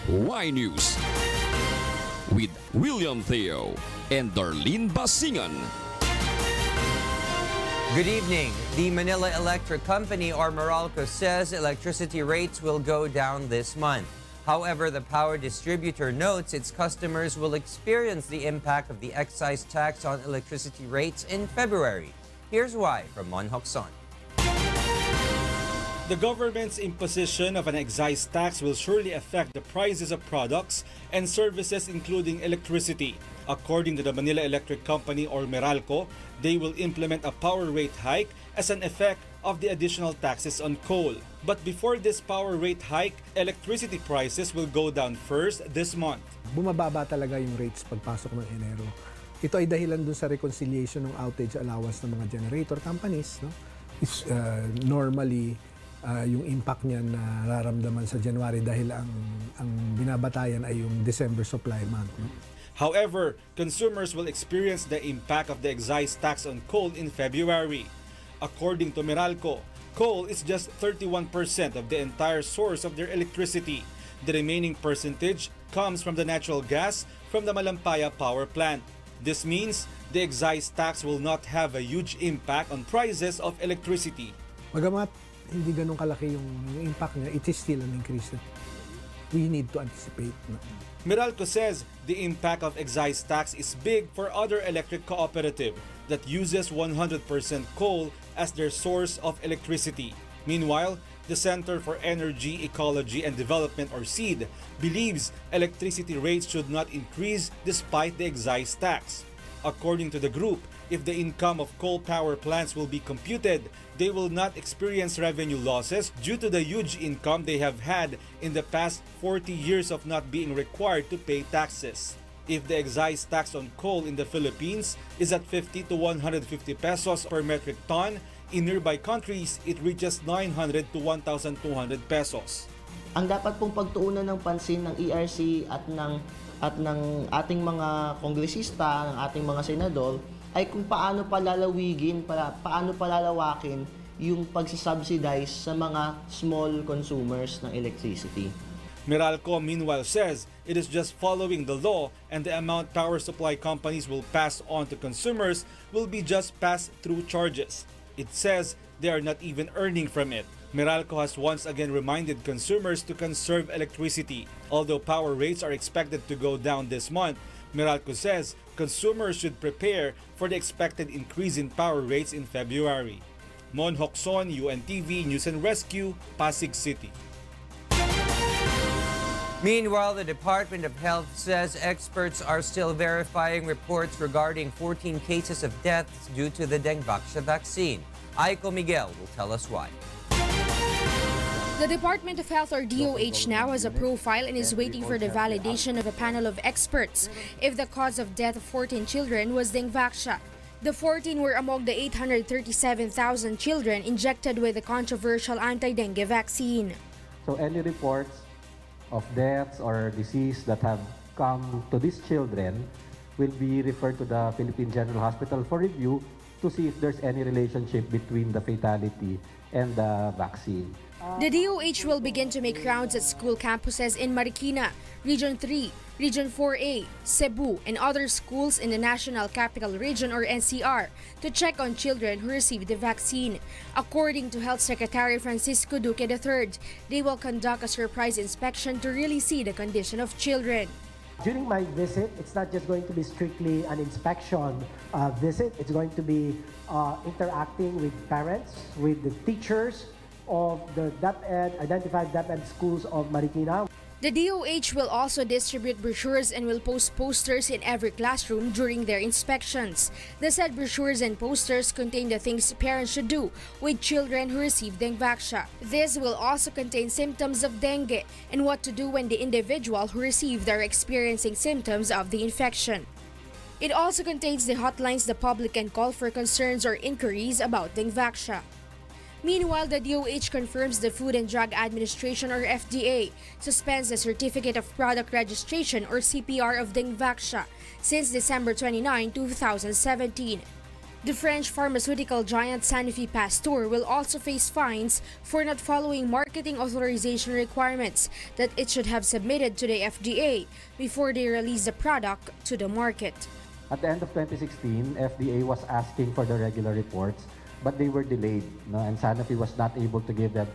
Y News with William Theo and Darlene Basingan. Good evening. The Manila Electric Company, or Meralco, says electricity rates will go down this month. However, the power distributor notes its customers will experience the impact of the excise tax on electricity rates in February. Here's why from Mon Hokson. The government's imposition of an excise tax will surely affect the prices of products and services including electricity. According to the Manila Electric Company, or Meralco, they will implement a power rate hike as an effect of the additional taxes on coal. But before this power rate hike, electricity prices will go down first this month. Bumababa talaga yung rates pagpasok ng Enero. Ito ay dahilan dun sa reconciliation ng outage allowance ng mga generator companies. No? It's, normally, yung impact niya na nararamdaman sa January dahil ang binabatayan ay yung December supply month. No? However, consumers will experience the impact of the excise tax on coal in February. According to Meralco, coal is just 31% of the entire source of their electricity. The remaining percentage comes from the natural gas from the Malampaya power plant. This means the excise tax will not have a huge impact on prices of electricity. Bagamat hindi ganun kalaki yung impact niya, it is still an increase that we need to anticipate. No? Meralco says the impact of excise tax is big for other electric cooperative that uses 100% coal as their source of electricity. Meanwhile, the Center for Energy, Ecology and Development, or SEED, believes electricity rates should not increase despite the excise tax. According to the group, if the income of coal power plants will be computed, they will not experience revenue losses due to the huge income they have had in the past 40 years of not being required to pay taxes. If the excise tax on coal in the Philippines is at 50 to 150 pesos per metric ton, in nearby countries, it reaches 900 to 1,200 pesos. Ang dapat pong pagtuunan ng pansin ng ERC at ng ating mga kongresista, ng ating mga senador, ay kung paano palalawakin yung pagsasubsidize sa mga small consumers ng electricity. Meralco meanwhile says it is just following the law and the amount power supply companies will pass on to consumers will be just pass-through charges. It says they are not even earning from it. Meralco has once again reminded consumers to conserve electricity. Although power rates are expected to go down this month, Meralco says consumers should prepare for the expected increase in power rates in February. Mon Hokson, UNTV News and Rescue, Pasig City. Meanwhile, the Department of Health says experts are still verifying reports regarding 14 cases of deaths due to the dengue vaccine. Aiko Miguel will tell us why. The Department of Health, or DOH, now has a profile and is waiting for the validation of a panel of experts if the cause of death of 14 children was dengue. The 14 were among the 837,000 children injected with the controversial anti-dengue vaccine. So any reports of deaths or disease that have come to these children will be referred to the Philippine General Hospital for review to see if there's any relationship between the fatality and the vaccine. The DOH will begin to make rounds at school campuses in Marikina, Region 3, Region 4A, Cebu, and other schools in the National Capital Region, or NCR, to check on children who received the vaccine. According to Health Secretary Francisco Duque III, they will conduct a surprise inspection to really see the condition of children. During my visit, it's not just going to be strictly an inspection visit. It's going to be interacting with parents, with the teachers of the identified DepEd schools of Marikina. The DOH will also distribute brochures and will post posters in every classroom during their inspections. The said brochures and posters contain the things parents should do with children who receive dengue vaccine. This will also contain symptoms of dengue and what to do when the individual who received are experiencing symptoms of the infection. It also contains the hotlines the public can call for concerns or inquiries about dengue vaccine. Meanwhile, the DOH confirms the Food and Drug Administration, or FDA, suspends the Certificate of Product Registration, or CPR, of dengue vaccine since December 29, 2017. The French pharmaceutical giant Sanofi Pasteur will also face fines for not following marketing authorization requirements that it should have submitted to the FDA before they release the product to the market. At the end of 2016, FDA was asking for the regular reports, but they were delayed, and Sanofi was not able to give them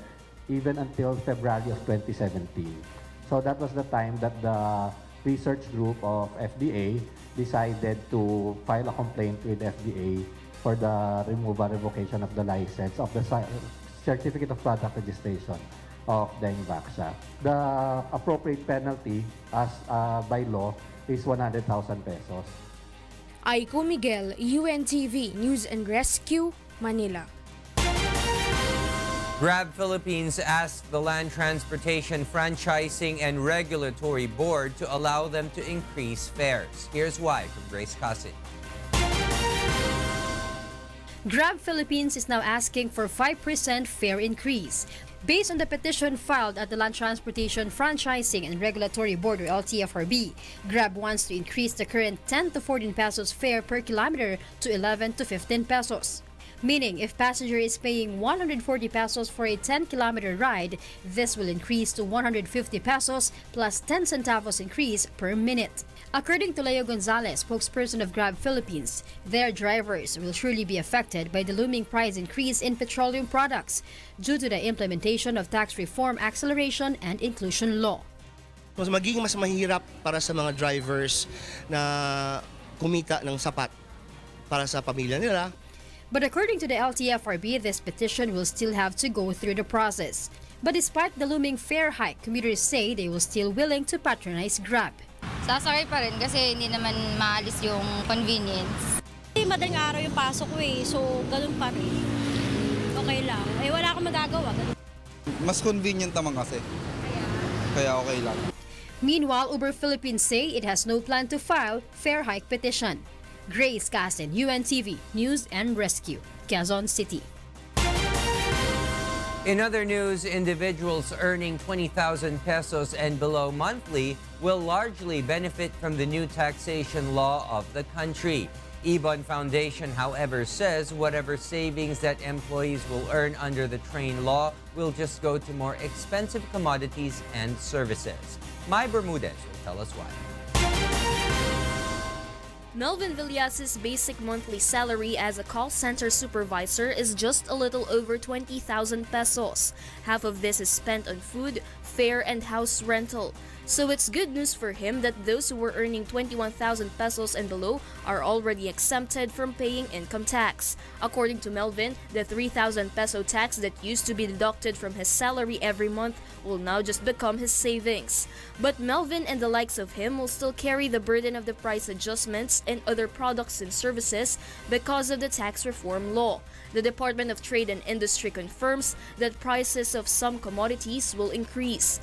even until February of 2017. So that was the time that the research group of FDA decided to file a complaint with FDA for the revocation of the license of the certificate of product registration of the Invaxa. The appropriate penalty as by law is 100,000 pesos. Aiko Miguel, UNTV News and Rescue, Manila. Grab Philippines asked the Land Transportation Franchising and Regulatory Board to allow them to increase fares. Here's why from Grace Casin. Grab Philippines is now asking for 5% fare increase. Based on the petition filed at the Land Transportation Franchising and Regulatory Board or LTFRB, Grab wants to increase the current 10 to 14 pesos fare per kilometer to 11 to 15 pesos. Meaning, if passenger is paying 140 pesos for a 10-kilometer ride, this will increase to 150 pesos plus 10 centavos increase per minute. According to Leo Gonzalez, spokesperson of Grab Philippines, their drivers will surely be affected by the looming price increase in petroleum products due to the implementation of tax reform acceleration and inclusion law. Magiging mas mahirap para sa mga drivers na kumita ng sapat para sa pamilya nila. But according to the LTFRB, this petition will still have to go through the process. But despite the looming fare hike, commuters say they will still willing to patronize Grab. Sasakay pa rin kasi hindi naman maalis yung convenience. Madaling araw yung pasok ko so ganun pa rin. Okay lang. Wala akong magagawa. Mas convenient naman kasi. Kaya okay lang. Meanwhile, Uber Philippines say it has no plan to file fare hike petition. Grace Casin, UNTV News and Rescue, Quezon City. In other news, individuals earning 20,000 pesos and below monthly will largely benefit from the new taxation law of the country. Ibon Foundation, however, says whatever savings that employees will earn under the train law will just go to more expensive commodities and services. Mai Bermudez will tell us why. Melvin Villas's basic monthly salary as a call center supervisor is just a little over 20,000 pesos. Half of this is spent on food, fare, and house rental. So it's good news for him that those who were earning 21,000 pesos and below are already exempted from paying income tax. According to Melvin, the 3,000 peso tax that used to be deducted from his salary every month will now just become his savings. But Melvin and the likes of him will still carry the burden of the price adjustments and other products and services because of the tax reform law. The Department of Trade and Industry confirms that prices of some commodities will increase.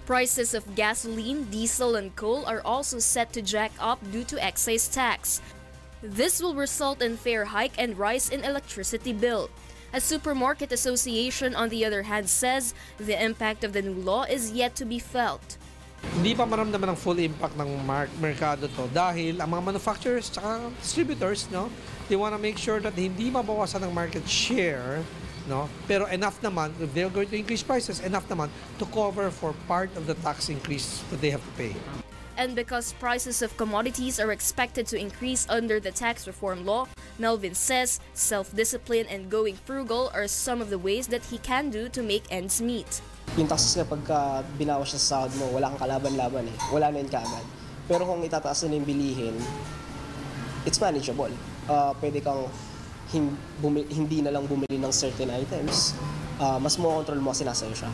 Prices of gasoline, diesel, and coal are also set to jack up due to excise tax. This will result in fare hike and rise in electricity bill. A supermarket association, on the other hand, says the impact of the new law is yet to be felt. Hindi pa maramdaman ng full impact ng merkado to dahil ang mga manufacturers at distributors, they want to make sure that hindi mabawasan ng market share, pero enough naman, if they're going to increase prices, enough naman to cover for part of the tax increase that they have to pay. And because prices of commodities are expected to increase under the tax reform law, Melvin says self-discipline and going frugal are some of the ways that he can do to make ends meet. Yung taxes kapag binawas siya sa sahod mo, wala kang kalaban-laban wala na yun kaagad. Pero kung itataas na yung bilihin, it's manageable. Pwede kang hindi na lang bumili ng certain items. Mas mo control mo kasi nasa iyo siya.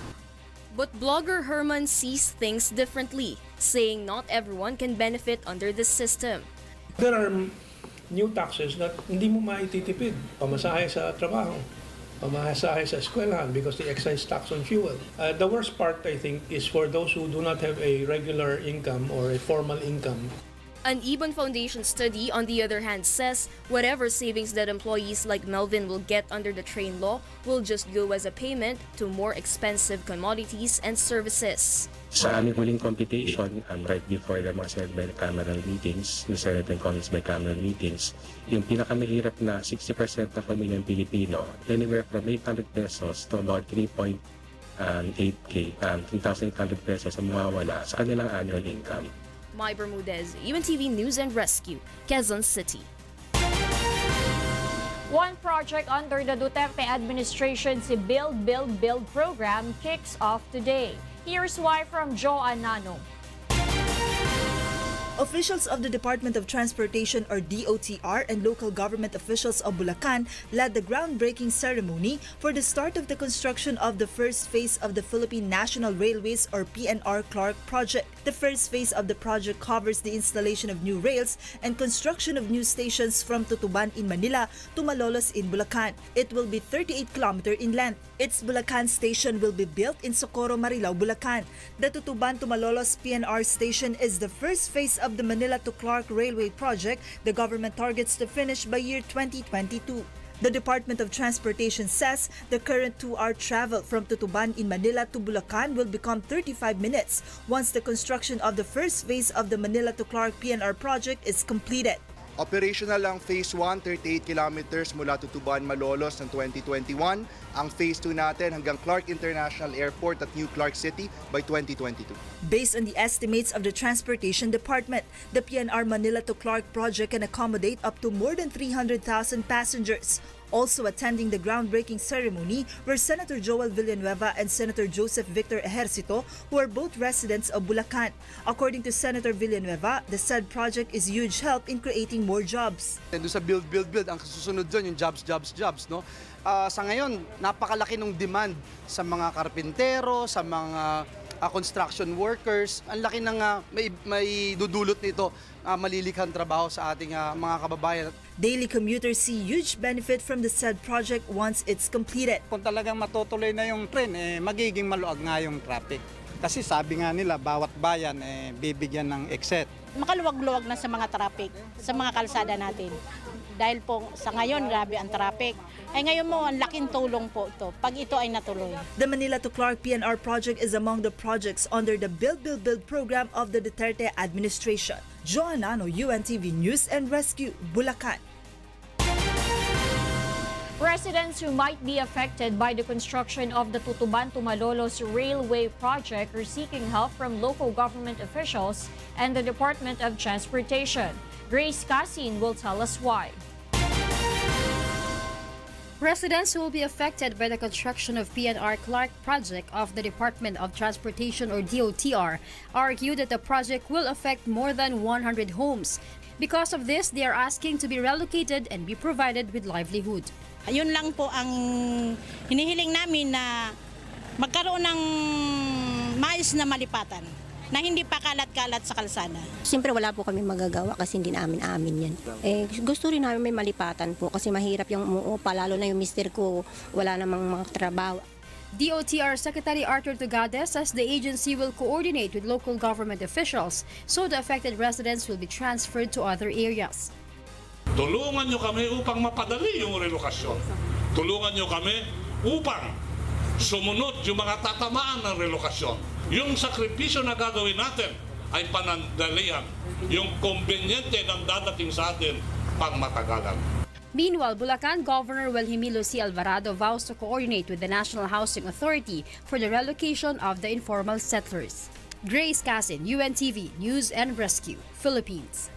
But blogger Herman sees things differently, saying not everyone can benefit under this system. There are new taxes that hindi mo maititipid. Pamasahe sa trabaho, pamasahe sa eskwelahan because the excise tax on fuel. The worst part, I think, is for those who do not have a regular income or a formal income. An Ibon Foundation study, on the other hand, says whatever savings that employees like Melvin will get under the train law will just go as a payment to more expensive commodities and services. Sa aming huling computation, right before the mga Senate bicameral meetings, yung Senate and Congress bicameral meetings, yung pinakamahirap na 60% na pamilyang Pilipino, anywhere from 800 pesos to about 3.8K, 3,800 pesos ang mawawala sa kanilang annual income. Mai Bermudez, UNTV News and Rescue, Quezon City. One project under the Duterte administration's Build, Build, Build program kicks off today. Here's why from Joan Nano. Officials of the Department of Transportation or DOTR and local government officials of Bulacan led the groundbreaking ceremony for the start of the construction of the first phase of the Philippine National Railways or PNR Clark Project. The first phase of the project covers the installation of new rails and construction of new stations from Tutuban in Manila to Malolos in Bulacan. It will be 38 km in length. Its Bulacan station will be built in Socorro, Marilao, Bulacan. The Tutuban to Malolos PNR station is the first phase of the Manila to Clark Railway Project. The government targets to finish by year 2022. The Department of Transportation says the current 2-hour travel from Tutuban in Manila to Bulacan will become 35 minutes once the construction of the first phase of the Manila to Clark PNR project is completed. Operational ang Phase 1, 38 kilometers mula Tutuban, Malolos ng 2021. Ang Phase 2 natin hanggang Clark International Airport at New Clark City by 2022. Based on the estimates of the Transportation Department, the PNR Manila to Clark project can accommodate up to more than 300,000 passengers. Also attending the groundbreaking ceremony were Senator Joel Villanueva and Senator Joseph Victor Ejercito, who are both residents of Bulacan. According to Senator Villanueva, the said project is huge help in creating more jobs. Doon sa build, ang susunod doon yung jobs, no? Sa ngayon, napakalaki ng demand sa mga karpintero, sa mga construction workers. Ang laki ng may dudulot nito, malilikhang trabaho sa ating mga kababayan. Daily commuters see huge benefit from the said project once it's completed. Kung talagang matutuloy na yung tren, magiging maluag nga yung traffic. Kasi sabi nga nila, bawat bayan bibigyan ng exit. Makaluwag-luwag na sa mga traffic, sa mga kalsada natin. Dahil po sa ngayon, grabe ang traffic. Ay ngayon mo, ang laking tulong po ito pag ito ay natuloy. The Manila to Clark PNR project is among the projects under the Build, Build, Build program of the Duterte administration. Joan Nano, UNTV News and Rescue, Bulacan. Residents who might be affected by the construction of the Tutuban to Malolos Railway Project are seeking help from local government officials and the Department of Transportation. Grace Casin will tell us why. Residents who will be affected by the construction of PNR Clark Project of the Department of Transportation or DOTR argue that the project will affect more than 100 homes. Because of this, they are asking to be relocated and be provided with livelihood. Ayun lang po ang hinihiling namin na magkaroon ng maayos na malipatan na hindi pa kalat-kalat sa kalsada. Siyempre wala po kami magagawa kasi hindi namin amin yan. Gusto rin namin may malipatan po kasi mahirap yung umuupa, lalo na yung mister ko wala namang mga trabaho. DOTR Secretary Arthur Tugades says the agency will coordinate with local government officials so the affected residents will be transferred to other areas. Tulungan nyo kami upang mapadali yung relokasyon. Tulungan nyo kami upang sumunod yung mga tatamaan ng relokasyon. Yung sakripisyo na gagawin natin ay panandalian. Yung konbenyente ng dadating sa atin pang matagalan. Meanwhile, Bulacan Governor Wilhelmino C. Alvarado vows to coordinate with the National Housing Authority for the relocation of the informal settlers. Grace Casin, UNTV News and Rescue, Philippines.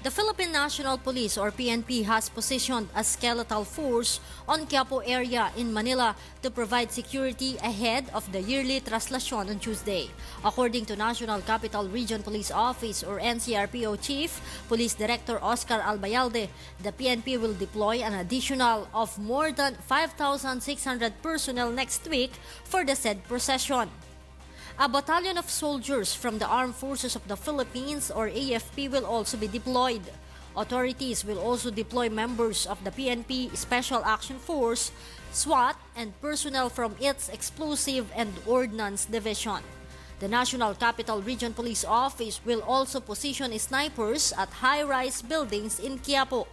The Philippine National Police or PNP has positioned a skeletal force on Quiapo area in Manila to provide security ahead of the yearly traslasyon on Tuesday. According to National Capital Region Police Office or NCRPO Chief Police Director Oscar Albayalde, the PNP will deploy an additional of more than 5,600 personnel next week for the said procession. A battalion of soldiers from the Armed Forces of the Philippines or AFP will also be deployed. Authorities will also deploy members of the PNP Special Action Force, SWAT, and personnel from its Explosive and Ordnance Division. The National Capital Region Police Office will also position snipers at high-rise buildings in Quiapo.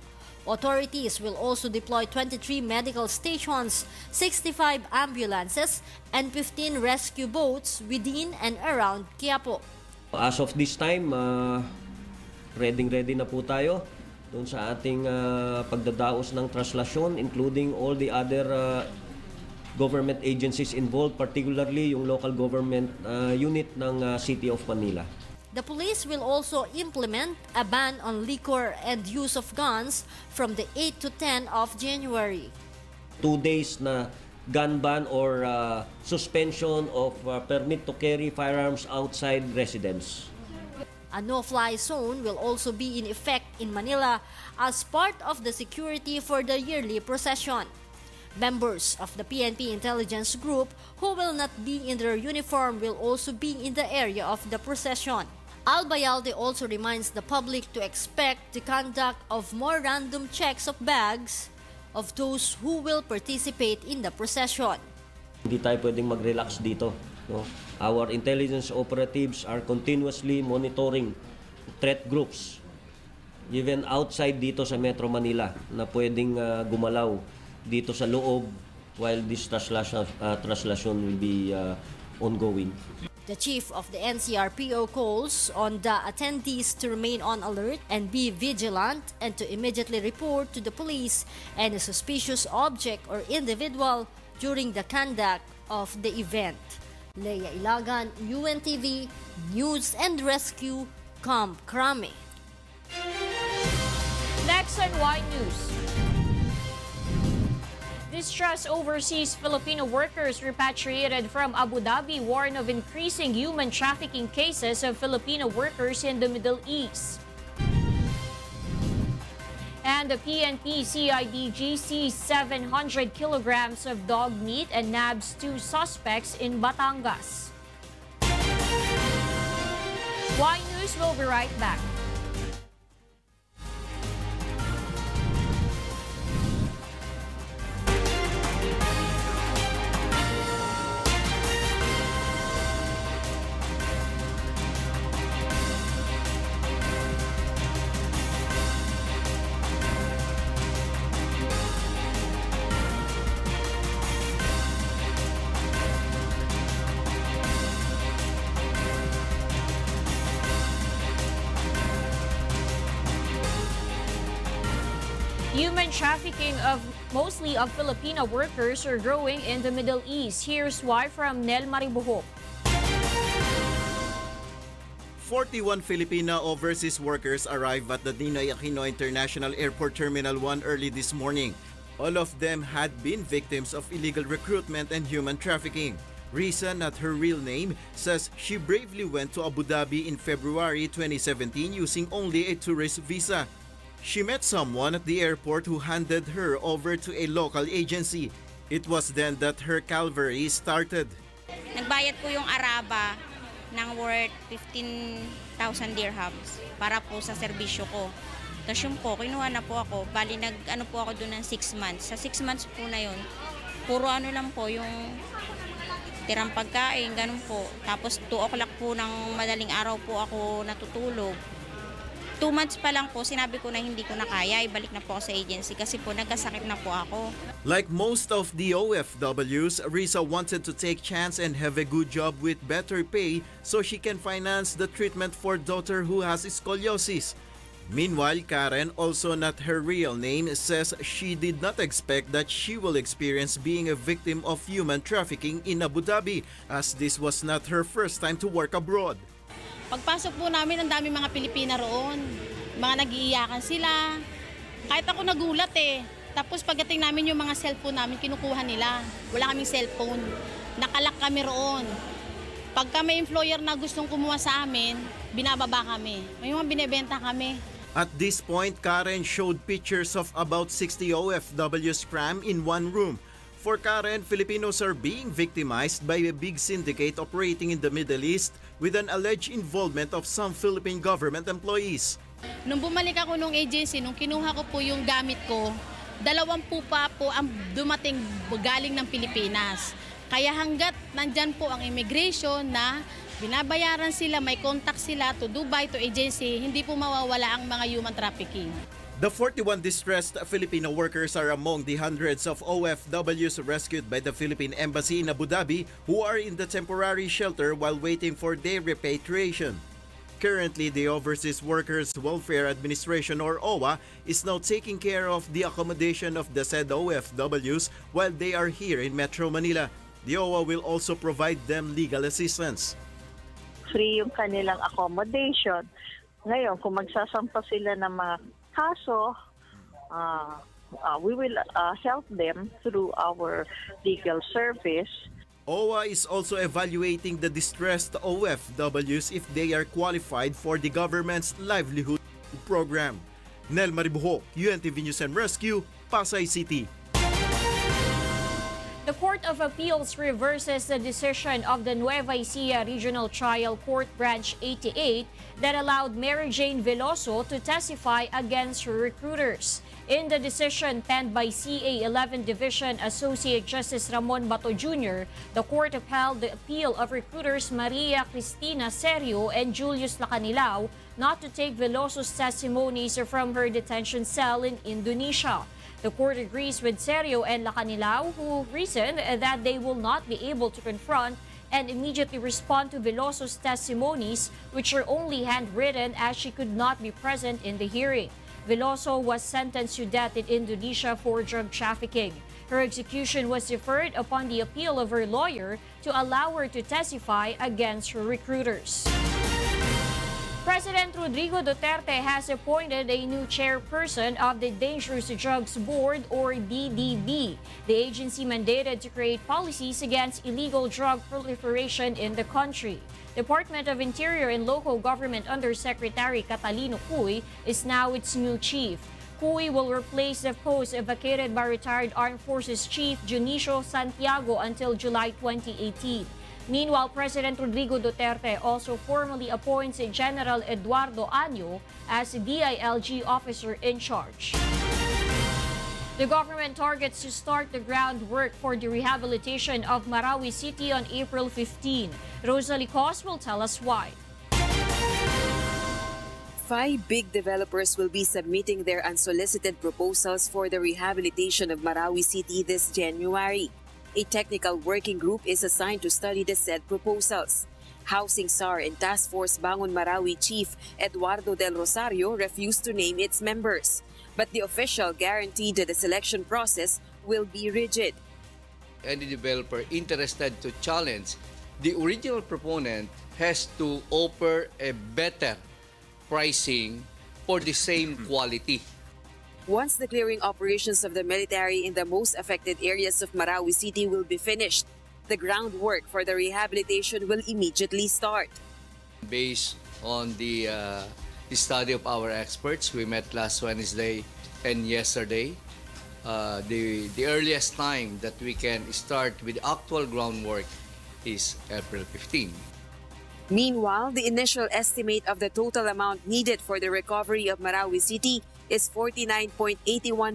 Authorities will also deploy 23 medical stations, 65 ambulances, and 15 rescue boats within and around Quiapo. As of this time, ready na po tayo doon sa ating pagdadaos ng traslasyon, including all the other government agencies involved, particularly yung local government unit ng City of Manila. The police will also implement a ban on liquor and use of guns from the 8 to 10 of January. 2 days na gun ban or suspension of permit to carry firearms outside residence. A no-fly zone will also be in effect in Manila as part of the security for the yearly procession. Members of the PNP intelligence group who will not be in their uniform will also be in the area of the procession. Albayalde also reminds the public to expect the conduct of more random checks of bags of those who will participate in the procession. Hindi tayo pwedeng mag-relax dito. No? Our intelligence operatives are continuously monitoring threat groups, even outside dito sa Metro Manila, na pwedeng gumalaw dito sa loob while this traslasyon will be ongoing. The chief of the NCRPO calls on the attendees to remain on alert and be vigilant and to immediately report to the police any suspicious object or individual during the conduct of the event. Leia Ilagan, UNTV, News and Rescue, Camp Crame. Next on Y News. Distressed overseas Filipino workers repatriated from Abu Dhabi warn of increasing human trafficking cases of Filipino workers in the Middle East. And the PNP CIDG seized 700 kilograms of dog meat and nabs 2 suspects in Batangas. Y News will be right back. Human trafficking of mostly of Filipino workers are growing in the Middle East. Here's why from Nel Maribuhok. 41 Filipina overseas workers arrived at the Ninoy Aquino International Airport Terminal 1 early this morning. All of them had been victims of illegal recruitment and human trafficking. Risa, not her real name, says she bravely went to Abu Dhabi in February 2017 using only a tourist visa. She met someone at the airport who handed her over to a local agency. It was then that her calvary started. Nagbayad po yung Araba ng worth 15,000 dirhams para po sa serbisyo ko. Tapos yun po, kinuha na po ako. Bali, nag-ano po ako doon ng 6 months. Sa 6 months po na yun, puro ano lang po, yung tirang pagkain, ganun po. Tapos 2 o'clock po ng madaling araw po ako natutulog. 2 months pa lang po, sinabi ko na hindi ko na kaya, ibalik na po ako sa agency kasi po nagkasakit na po ako. Like most of the OFWs, Risa wanted to take chance and have a good job with better pay so she can finance the treatment for daughter who has scoliosis. Meanwhile, Karen, also not her real name, says she did not expect that she will experience being a victim of human trafficking in Abu Dhabi, as this was not her first time to work abroad. Pagpasok po namin, ang dami mga Pilipina roon. Mga nag-iiyakan sila. Kahit ako nagulat eh. Tapos pagdating namin yung mga cellphone namin, kinukuha nila. Wala kaming cellphone. Nakalak kami roon. Pagka may employer na gustong kumuha sa amin, binababa kami. May mga binibenta kami. At this point, Karen showed pictures of about 60 OFWs crammed in one room. For Karen, Filipinos are being victimized by a big syndicate operating in the Middle East with an alleged involvement of some Philippine government employees. Nung bumalik ako nung agency, nung kinuha ko po yung gamit ko, 20 pa po ang dumating galing ng Pilipinas. Kaya hanggat nandyan po ang immigration na Binabayaran sila, may contact sila to Dubai, to agency, hindi po mawawala ang mga human trafficking. The 41 distressed Filipino workers are among the hundreds of OFWs rescued by the Philippine Embassy in Abu Dhabi who are in the temporary shelter while waiting for their repatriation. Currently, the Overseas Workers Welfare Administration or OWA is now taking care of the accommodation of the said OFWs while they are here in Metro Manila. The OWA will also provide them legal assistance. Free yung kanilang accommodation. Ngayon, kung magsasampa sila ng mga kaso, we will help them through our legal service. OWA is also evaluating the distressed OFWs if they are qualified for the government's livelihood program. Nel Maribuho, UNTV News and Rescue, Pasay City. The Court of Appeals reverses the decision of the Nueva Ecija Regional Trial Court Branch 88 that allowed Mary Jane Veloso to testify against her recruiters. In the decision penned by CA 11 Division Associate Justice Ramon Bato Jr., the court upheld the appeal of recruiters Maria Cristina Serio and Julius Lacanilao not to take Veloso's testimonies from her detention cell in Indonesia. The court agrees with Serio and Lacanilao, who reasoned that they will not be able to confront and immediately respond to Veloso's testimonies, which are only handwritten as she could not be present in the hearing. Veloso was sentenced to death in Indonesia for drug trafficking. Her execution was deferred upon the appeal of her lawyer to allow her to testify against her recruiters. President Rodrigo Duterte has appointed a new chairperson of the Dangerous Drugs Board, or DDB. The agency mandated to create policies against illegal drug proliferation in the country. Department of Interior and Local Government Undersecretary Catalino Cuy is now its new chief. Cuy will replace the post vacated by retired Armed Forces Chief Junicio Santiago until July 2018. Meanwhile, President Rodrigo Duterte also formally appoints General Eduardo Año as DILG officer in charge. The government targets to start the groundwork for the rehabilitation of Marawi City on April 15. Rosalie Cos will tell us why. 5 big developers will be submitting their unsolicited proposals for the rehabilitation of Marawi City this January. A technical working group is assigned to study the said proposals. Housing SAR and Task Force Bangon Marawi Chief Eduardo Del Rosario refused to name its members, but the official guaranteed that the selection process will be rigid. Any developer interested to challenge the original proponent has to offer a better pricing for the same quality. Once the clearing operations of the military in the most affected areas of Marawi City will be finished, the groundwork for the rehabilitation will immediately start. Based on the study of our experts, we met last Wednesday and yesterday. The earliest time that we can start with actual groundwork is April 15. Meanwhile, the initial estimate of the total amount needed for the recovery of Marawi City is 49.81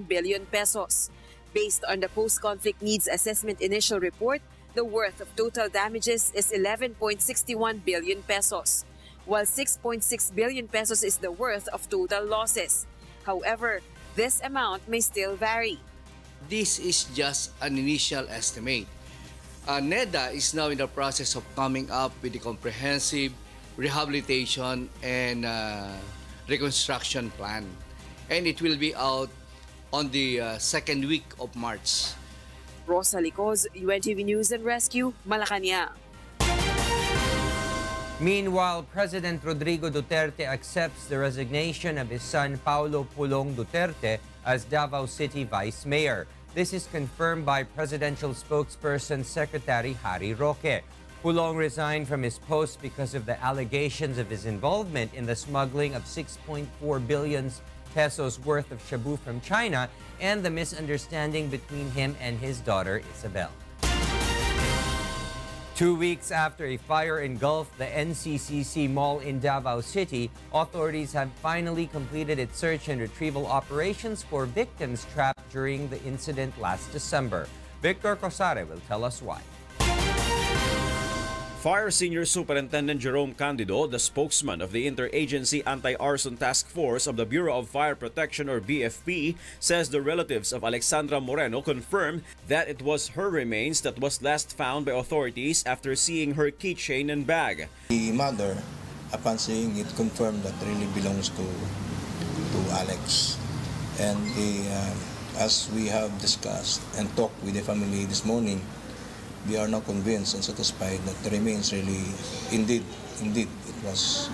billion pesos. Based on the Post-Conflict Needs Assessment Initial Report, the worth of total damages is 11.61 billion pesos, while 6.6 billion pesos is the worth of total losses. However, this amount may still vary. This is just an initial estimate. NEDA is now in the process of coming up with a comprehensive rehabilitation and reconstruction plan. And it will be out on the second week of March. Rosalie Cos, UNTV News and Rescue, Malacanang. Meanwhile, President Rodrigo Duterte accepts the resignation of his son Paulo Pulong Duterte as Davao City Vice Mayor. This is confirmed by Presidential Spokesperson Secretary Harry Roque. Pulong resigned from his post because of the allegations of his involvement in the smuggling of 6.4 billion pesos worth of shabu from China and the misunderstanding between him and his daughter Isabel. 2 weeks after a fire engulfed the NCCC Mall in Davao City, authorities have finally completed its search and retrieval operations for victims trapped during the incident last December. Victor Cosare will tell us why. Fire Senior Superintendent Jerome Candido, the spokesman of the Interagency Anti-Arson Task Force of the Bureau of Fire Protection or BFP, says the relatives of Alexandra Moreno confirmed that it was her remains that was last found by authorities after seeing her keychain and bag. The mother, upon seeing it, confirmed that really belongs to Alex. And as we have discussed and talked with the family this morning, we are now convinced and satisfied that the remains really, indeed, it was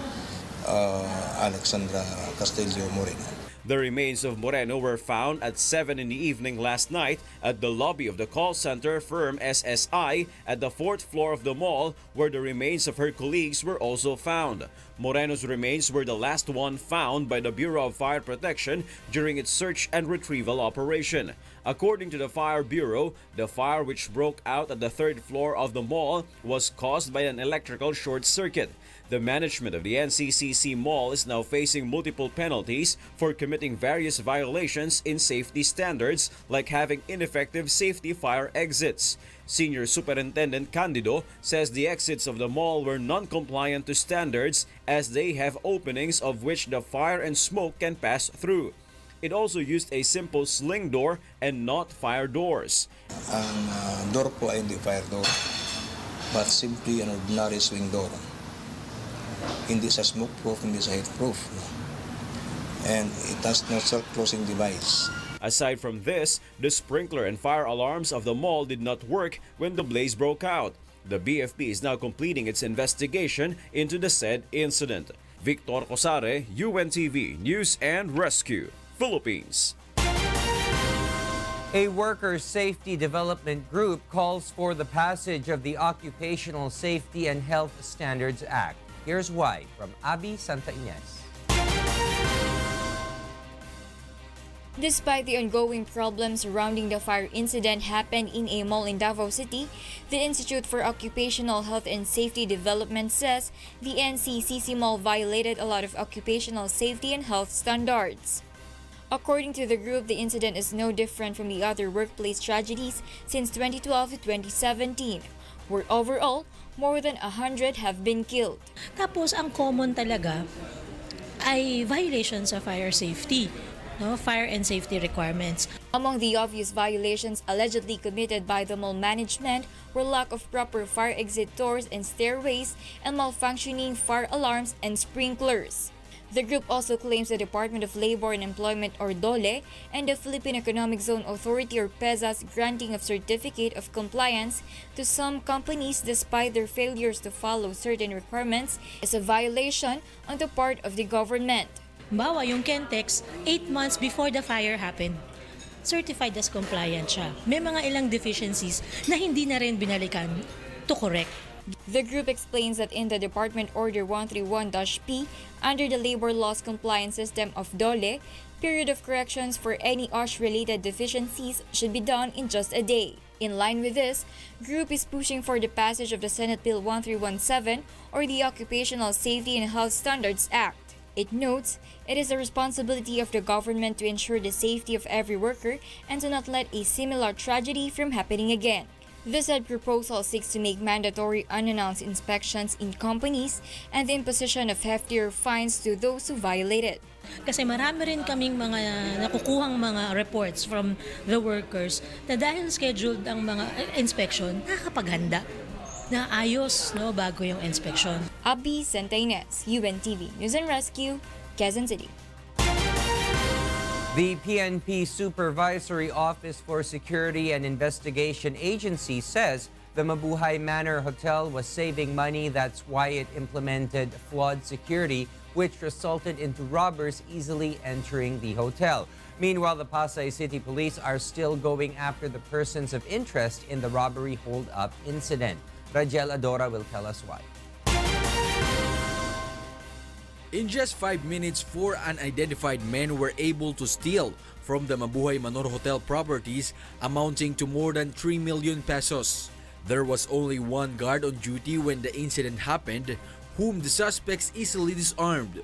Alexandra Castillo Moreno. The remains of Moreno were found at 7 in the evening last night at the lobby of the call center firm SSI at the 4th floor of the mall, where the remains of her colleagues were also found. Moreno's remains were the last one found by the Bureau of Fire Protection during its search and retrieval operation. According to the Fire Bureau, the fire which broke out at the 3rd floor of the mall was caused by an electrical short circuit. The management of the NCCC Mall is now facing multiple penalties for committing various violations in safety standards, like having ineffective safety fire exits. Senior Superintendent Candido says the exits of the mall were non-compliant to standards as they have openings of which the fire and smoke can pass through. It also used a simple sling door and not fire doors. Ang door po ay hindi fire door, but simply an ordinary swing door. Hindi sa smoke-proof, hindi sa heat-proof. And it has no self-closing device. Aside from this, the sprinkler and fire alarms of the mall did not work when the blaze broke out. The BFP is now completing its investigation into the said incident. Victor Cosare, UNTV News and Rescue, Philippines. A workers' safety development group calls for the passage of the Occupational Safety and Health Standards Act. Here's why from Abby Santa Ines. Despite the ongoing problems surrounding the fire incident happened in a mall in Davao City, the Institute for Occupational Health and Safety Development says the NCCC mall violated a lot of occupational safety and health standards. According to the group, the incident is no different from the other workplace tragedies since 2012 to 2017, where overall, more than 100 have been killed. Tapos ang common talaga ay violations of fire safety, fire and safety requirements. Among the obvious violations allegedly committed by the mall management were lack of proper fire exit doors and stairways and malfunctioning fire alarms and sprinklers. The group also claims the Department of Labor and Employment or DOLE and the Philippine Economic Zone Authority or PEZA's granting of certificate of compliance to some companies despite their failures to follow certain requirements is a violation on the part of the government. Bawa yung Kentex, 8 months before the fire happened, certified as compliant siya. May mga ilang deficiencies na hindi na rin binalikan to correct. The group explains that in the Department Order 131-P, under the Labor Laws Compliance System of DOLE, period of corrections for any OSH-related deficiencies should be done in just a day. In line with this, group is pushing for the passage of the Senate Bill 1317 or the Occupational Safety and Health Standards Act. It notes it is the responsibility of the government to ensure the safety of every worker and to not let a similar tragedy from happening again. The said proposal seeks to make mandatory unannounced inspections in companies and the imposition of heftier fines to those who violate it. Kasi marami rin kaming mga nakukuhang mga reports from the workers na dahil scheduled ang mga inspection, nakakapaghanda na ayos bago yung inspection. Abby Santa Ines, UNTV News and Rescue, Quezon City. The PNP Supervisory Office for Security and Investigation Agency says the Mabuhay Manor Hotel was saving money. That's why it implemented flood security, which resulted into robbers easily entering the hotel. Meanwhile, the Pasay City Police are still going after the persons of interest in the robbery hold-up incident. Rajel Adora will tell us why. In just 5 minutes, 4 unidentified men were able to steal from the Mabuhay Manor Hotel properties amounting to more than 3 million pesos. There was only one guard on duty when the incident happened, whom the suspects easily disarmed.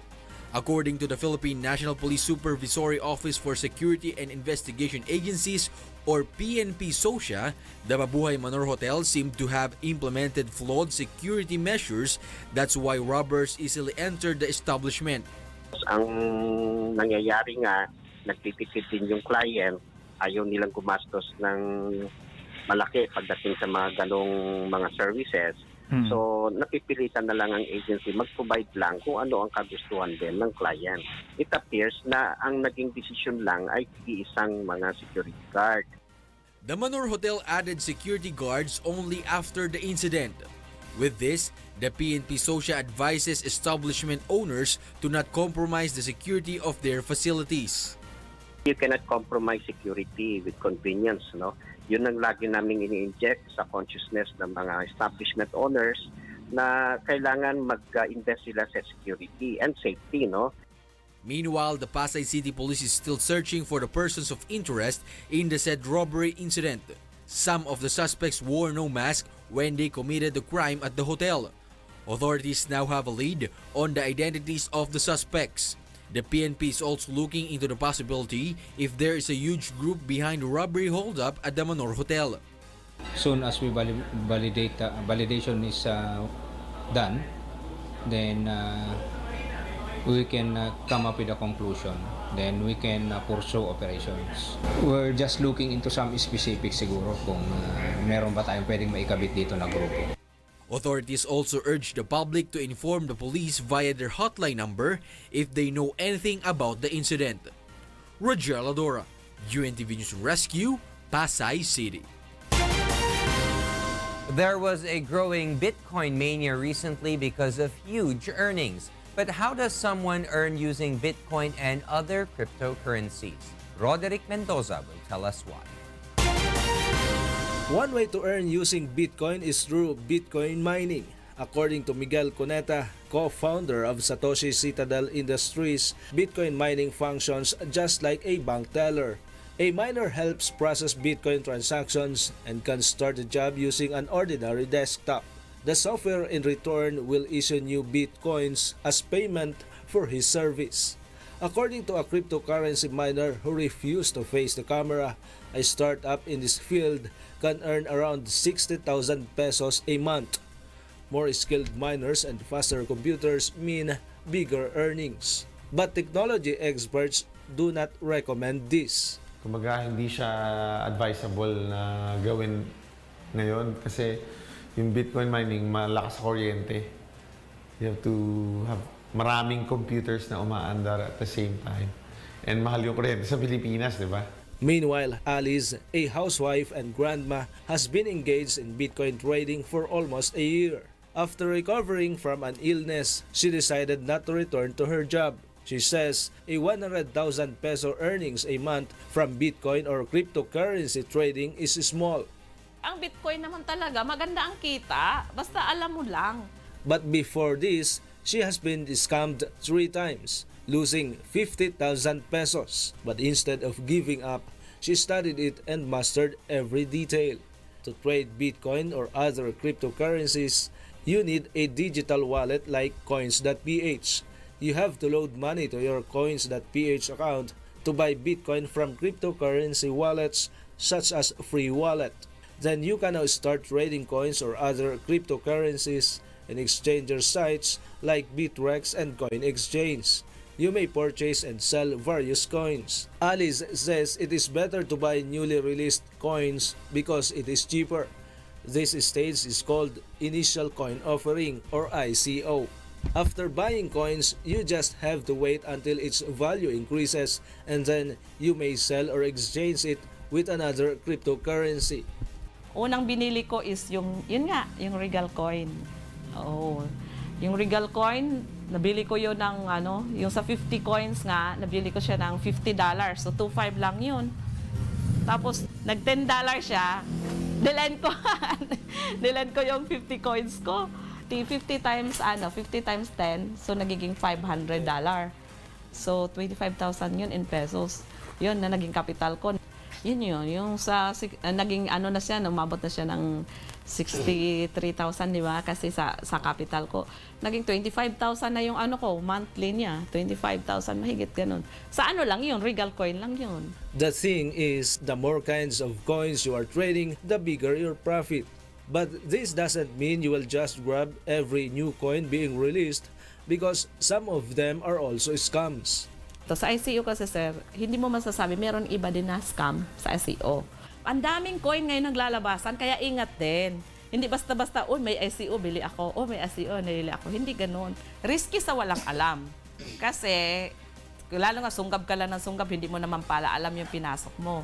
According to the Philippine National Police Supervisory Office for Security and Investigation Agencies, or PNP SOSIA, the Mabuhay Manor Hotel seemed to have implemented flawed security measures. That's why robbers easily entered the establishment. Ang nangyayari nga, nagtitipid din yung client, ayaw nilang gumastos ng malaki pagdating sa mga ganong mga services. So, napipilitan na lang ang agency mag-provide lang kung ano ang kagustuhan din ng client. It appears na ang naging decision lang ay isang mga security guard. The Manor Hotel added security guards only after the incident. With this, the PNP SOSIA advises establishment owners to not compromise the security of their facilities. You cannot compromise security with convenience, no? Yun ang lagi naming ini-inject sa consciousness ng mga establishment owners na kailangan mag-invest sila sa security and safety, no? Meanwhile, the Pasay City Police is still searching for the persons of interest in the said robbery incident. Some of the suspects wore no mask when they committed the crime at the hotel. Authorities now have a lead on the identities of the suspects. The PNP is also looking into the possibility if there is a huge group behind the robbery holdup at the Manor Hotel. Soon as we validation is done, then we can come up with a conclusion. Then we can pursue operations. We're just looking into some specifics siguro kung meron ba tayong pwedeng maikabit dito na grupo. Authorities also urge the public to inform the police via their hotline number if they know anything about the incident. Roger Ladora, UNTV News Rescue, Pasay City. There was a growing Bitcoin mania recently because of huge earnings. But how does someone earn using Bitcoin and other cryptocurrencies? Roderick Mendoza will tell us why. One way to earn using Bitcoin is through Bitcoin mining. According to Miguel Cuneta, co-founder of Satoshi Citadel Industries, Bitcoin mining functions just like a bank teller. A miner helps process Bitcoin transactions and can start the job using an ordinary desktop. The software in return will issue new Bitcoins as payment for his service. According to a cryptocurrency miner who refused to face the camera, a startup in this field can earn around 60,000 pesos a month. More skilled miners and faster computers mean bigger earnings. But technology experts do not recommend this. Kumbaga, hindi siya advisable na gawin ngayon kasi yung Bitcoin mining malakas kuryente. You have to have maraming computers na umaandar at the same time. And mahal yung kuryente sa Pilipinas, di ba? Meanwhile, Alice, a housewife and grandma, has been engaged in Bitcoin trading for almost a year. After recovering from an illness, she decided not to return to her job. She says a 100,000 peso earnings a month from Bitcoin or cryptocurrency trading is small. Ang Bitcoin naman talaga, maganda ang kita. Basta alam mo lang. But before this, she has been scammed 3 times, losing 50,000 pesos. But instead of giving up, she studied it and mastered every detail. To trade Bitcoin or other cryptocurrencies, you need a digital wallet like coins.ph. You have to load money to your coins.ph account to buy Bitcoin from cryptocurrency wallets such as Free Wallet. Then you can now start trading coins or other cryptocurrencies in exchanger sites like Bitrex and Coin Exchange. You may purchase and sell various coins. Alice says it is better to buy newly released coins because it is cheaper. This stage is called Initial Coin Offering or ICO. After buying coins, you just have to wait until its value increases and then you may sell or exchange it with another cryptocurrency. Unang binili ko is yung Regal coin. Oo. Yung Regal coin, nabili ko yun ng yung sa 50 coins nga, nabili ko siya ng $50. So 2.5 lang yun. Tapos nag $10 siya. Dilen ko yung 50 coins ko. 50 times 10, so nagiging $500. So 25,000 yun in pesos. Yun na naging capital ko. Yun, yung naging ano na siya, umabot na siya ng 63,000, di ba? Kasi sa capital ko, naging 25,000 na yung ano ko, monthly niya. 25,000, mahigit ganun. Sa ano lang yun, Regal coin lang yun. The thing is, the more kinds of coins you are trading, the bigger your profit. But this doesn't mean you will just grab every new coin being released because some of them are also scams. Sa ICO kasi, sir, hindi mo masasabi, meron iba din na scam sa ICO. Ang daming coin ngayon naglalabasan, kaya ingat din. Hindi basta-basta, may ICO, bili ako. May ICO, nalili ako. Hindi ganun. Risky sa walang alam. Kasi, lalo nga, sunggab ka lang ng sunggab, hindi mo naman pala alam yung pinasok mo.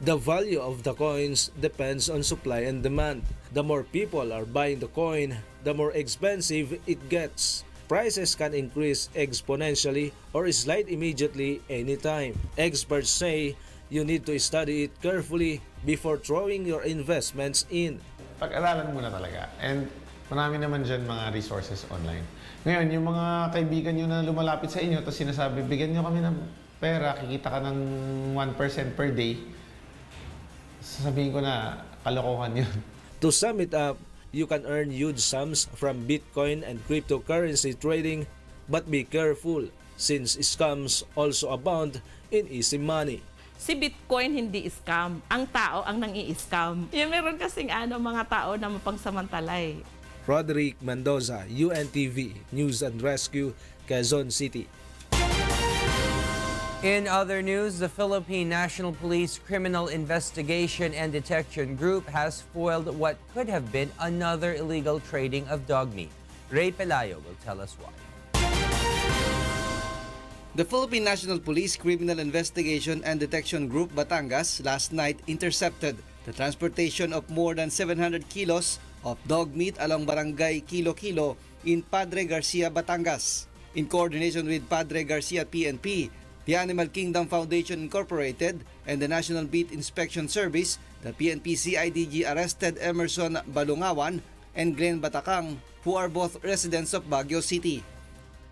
The value of the coins depends on supply and demand. The more people are buying the coin, the more expensive it gets. Prices can increase exponentially or slide immediately anytime. Experts say you need to study it carefully before throwing your investments in. Pag-aralan mo na talaga. And marami naman dyan mga resources online. Ngayon, yung mga kaibigan nyo na lumalapit sa inyo, tapos sinasabi, bigyan nyo kami ng pera, kikita ka ng 1% per day, sasabihin ko na, kalokohan yun. To sum it up, you can earn huge sums from Bitcoin and cryptocurrency trading, but be careful since scams also abound in easy money. Si Bitcoin hindi scam. Ang tao ang nang-i-scam. Meron kasing mga tao na mapangsamantalay. Roderick Mendoza, UNTV, News and Rescue, Quezon City. In other news, the Philippine National Police Criminal Investigation and Detection Group has foiled what could have been another illegal trading of dog meat. Ray Pelayo will tell us why. The Philippine National Police Criminal Investigation and Detection Group Batangas last night intercepted the transportation of more than 700 kilos of dog meat along Barangay Kilo-Kilo in Padre Garcia, Batangas. In coordination with Padre Garcia PNP, the Animal Kingdom Foundation Incorporated, and the National Beat Inspection Service, the PNP CIDG arrested Emerson Balungawan and Glenn Batakang, who are both residents of Baguio City.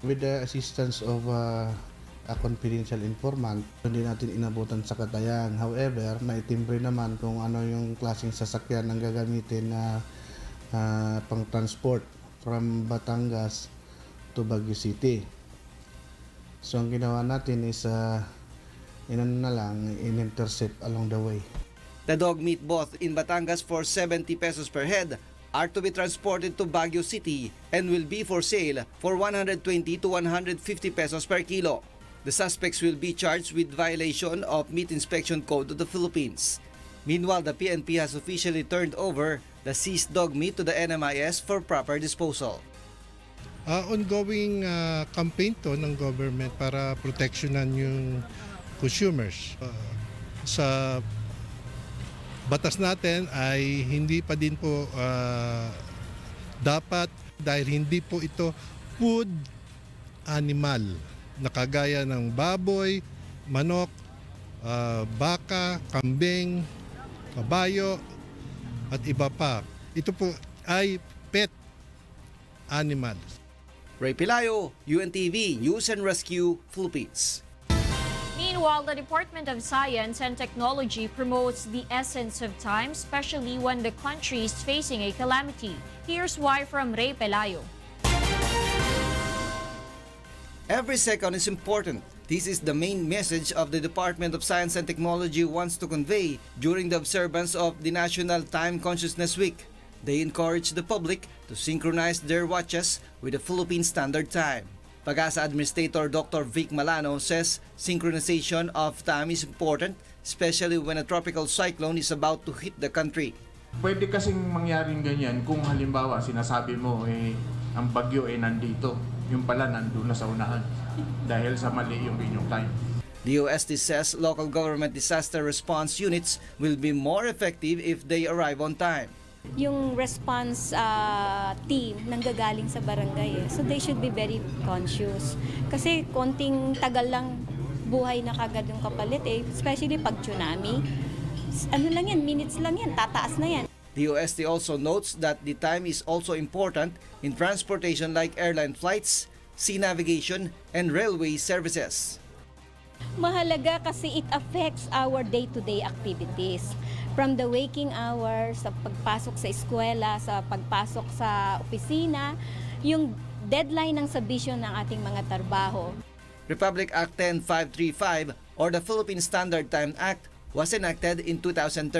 With the assistance of a confidential informant, hindi natin inabutan sa Katayan. However, naitimbre naman kung ano yung klaseng sasakyan ang gagamitin na pang-transport from Batangas to Baguio City. So ang ginawa natin is in-intercept along the way. The dog meat both in Batangas for 70 pesos per head are to be transported to Baguio City and will be for sale for 120 to 150 pesos per kilo. The suspects will be charged with violation of Meat Inspection Code of the Philippines. Meanwhile, the PNP has officially turned over the seized dog meat to the NMIS for proper disposal. Ongoing campaign to ng government para proteksyonan yung consumers. Sa batas natin ay hindi pa din po dapat dahil hindi po ito food animal na kagaya ng baboy, manok, baka, kambing, kabayo at iba pa. Ito po ay pet animals. Ray Pelayo, UNTV, News and Rescue, Philippines. Meanwhile, the Department of Science and Technology promotes the essence of time, especially when the country is facing a calamity. Here's why from Ray Pelayo. Every second is important. This is the main message of the Department of Science and Technology wants to convey during the observance of the National Time Consciousness Week. They encourage the public to synchronize their watches with the Philippine Standard Time. Pag-asa Administrator Dr. Vic Malano says synchronization of time is important, especially when a tropical cyclone is about to hit the country. Pwede kasing mangyaring ganyan kung halimbawa sinasabi mo ang bagyo nandito, yung pala nandun na sa unahan dahil sa mali yung inyong time. DOST says local government disaster response units will be more effective if they arrive on time. Yung response team nanggagaling sa barangay so they should be very conscious kasi konting tagal lang buhay na kagad yung kapalit especially pag tsunami, lang yan, minutes lang yan, tataas na yan. DOST also notes that the time is also important in transportation like airline flights, sea navigation, and railway services. Mahalaga kasi it affects our day-to-day activities. From the waking hours, sa pagpasok sa eskwela, sa pagpasok sa opisina, yung deadline ng submission ng ating mga trabaho. Republic Act 10535 or the Philippine Standard Time Act was enacted in 2013.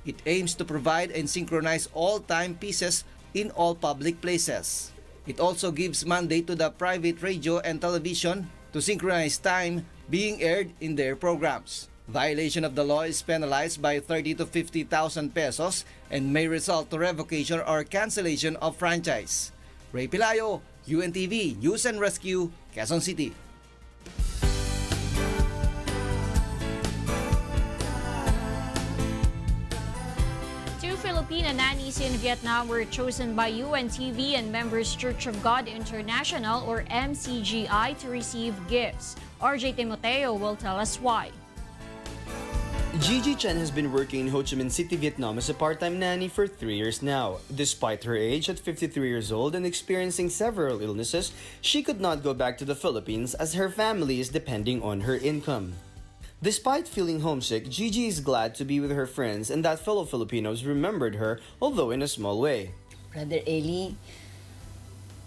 It aims to provide and synchronize all timepieces in all public places. It also gives mandate to the private radio and television to synchronize time being aired in their programs. Violation of the law is penalized by 30 to 50,000 pesos and may result to revocation or cancellation of franchise. Ray Pilayo, UNTV News and Rescue, Quezon City. Two Filipina nannies in Vietnam were chosen by UNTV and Members Church of God International or MCGI to receive gifts. RJ Timoteo will tell us why. Gigi Chen has been working in Ho Chi Minh City, Vietnam as a part-time nanny for 3 years now. Despite her age at 53 years old and experiencing several illnesses, she could not go back to the Philippines as her family is depending on her income. Despite feeling homesick, Gigi is glad to be with her friends and that fellow Filipinos remembered her, although in a small way. Brother Eli,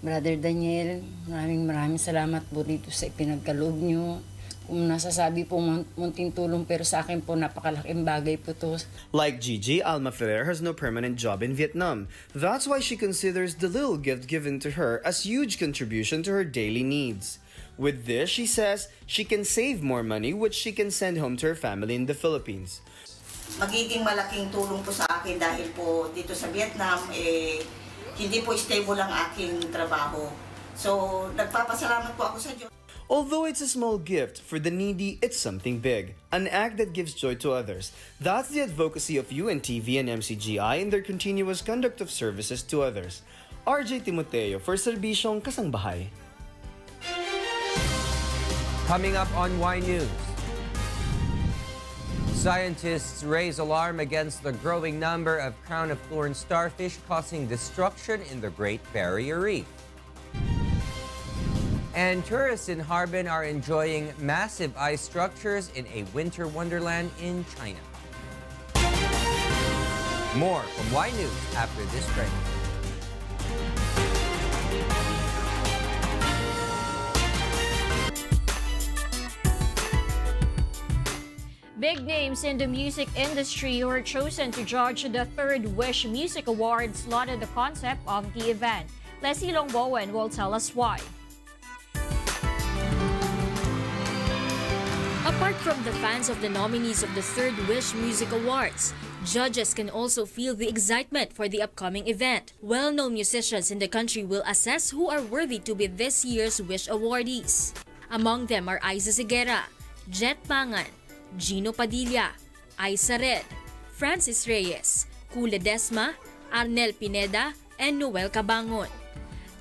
Brother Daniel, maraming salamat po dito sa ipinagkaloob nyo. Kung nasasabi po munting tulong pero sa akin po napakalaking bagay po to. Like Gigi, Alma Ferrer has no permanent job in Vietnam. That's why she considers the little gift given to her as huge contribution to her daily needs. With this, she says she can save more money which she can send home to her family in the Philippines. Magiging malaking tulong po sa akin dahil po dito sa Vietnam hindi po stable ang aking trabaho. So nagpapasalamat po ako sa Diyos. Although it's a small gift, for the needy, it's something big. An act that gives joy to others. That's the advocacy of UNTV and MCGI in their continuous conduct of services to others. RJ Timoteo for Serbisyong Kasangbahay. Coming up on Y News. Scientists raise alarm against the growing number of crown-of-thorns starfish causing destruction in the Great Barrier Reef. And tourists in Harbin are enjoying massive ice structures in a winter wonderland in China. More from Y News after this break. Big names in the music industry who were chosen to judge the Third Wish Music Awards lauded the concept of the event. Leslie Longbowen will tell us why. Apart from the fans of the nominees of the Third Wish Music Awards, judges can also feel the excitement for the upcoming event. Well-known musicians in the country will assess who are worthy to be this year's Wish awardees. Among them are Aiza Seguera, Jet Pangan, Gino Padilla, Aisa Red, Francis Reyes, Kula Desma, Arnel Pineda, and Noel Cabangon.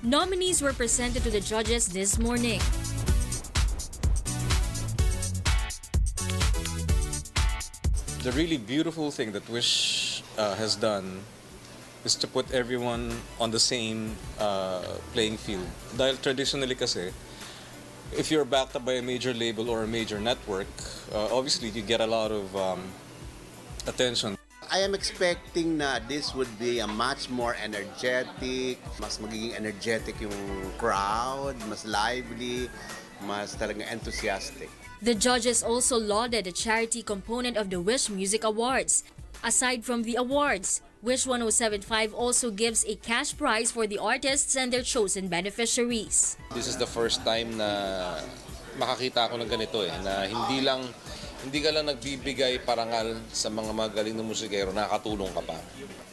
Nominees were presented to the judges this morning. The really beautiful thing that Wish has done is to put everyone on the same playing field. Dahil traditionally kasi, if you're backed up by a major label or a major network, obviously you get a lot of attention. I am expecting na this would be a much more energetic, mas magiging energetic yung crowd, mas lively, mas talagang enthusiastic. The judges also lauded the charity component of the Wish Music Awards. Aside from the awards, Wish 1075 also gives a cash prize for the artists and their chosen beneficiaries. This is the first time na makakita ako ng ganito na hindi ka lang nagbibigay parangal sa mga magaling na musikero, nakakatulong ka pa.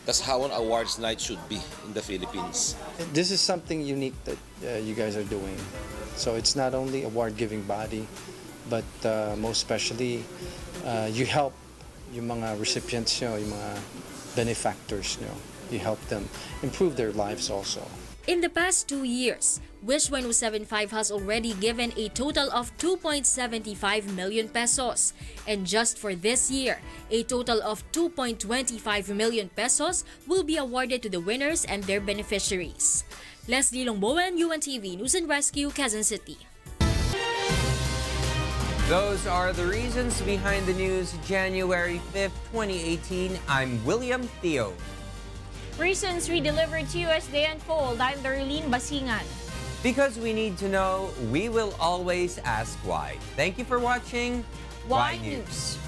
That's how an awards night should be in the Philippines. This is something unique that you guys are doing. So it's not only award-giving body, but most especially, you help yung mga recipients nyo, yung mga benefactors nyo. You help them improve their lives also. In the past 2 years, Wish 1075 has already given a total of 2.75 million pesos. And just for this year, a total of 2.25 million pesos will be awarded to the winners and their beneficiaries. Leslie Longbowen, UNTV News and Rescue, Quezon City. Those are the reasons behind the news, January 5th, 2018. I'm William Theo. Reasons we delivered to you as they unfold. I'm Darlene Basingan. Because we need to know, we will always ask why. Thank you for watching Why News.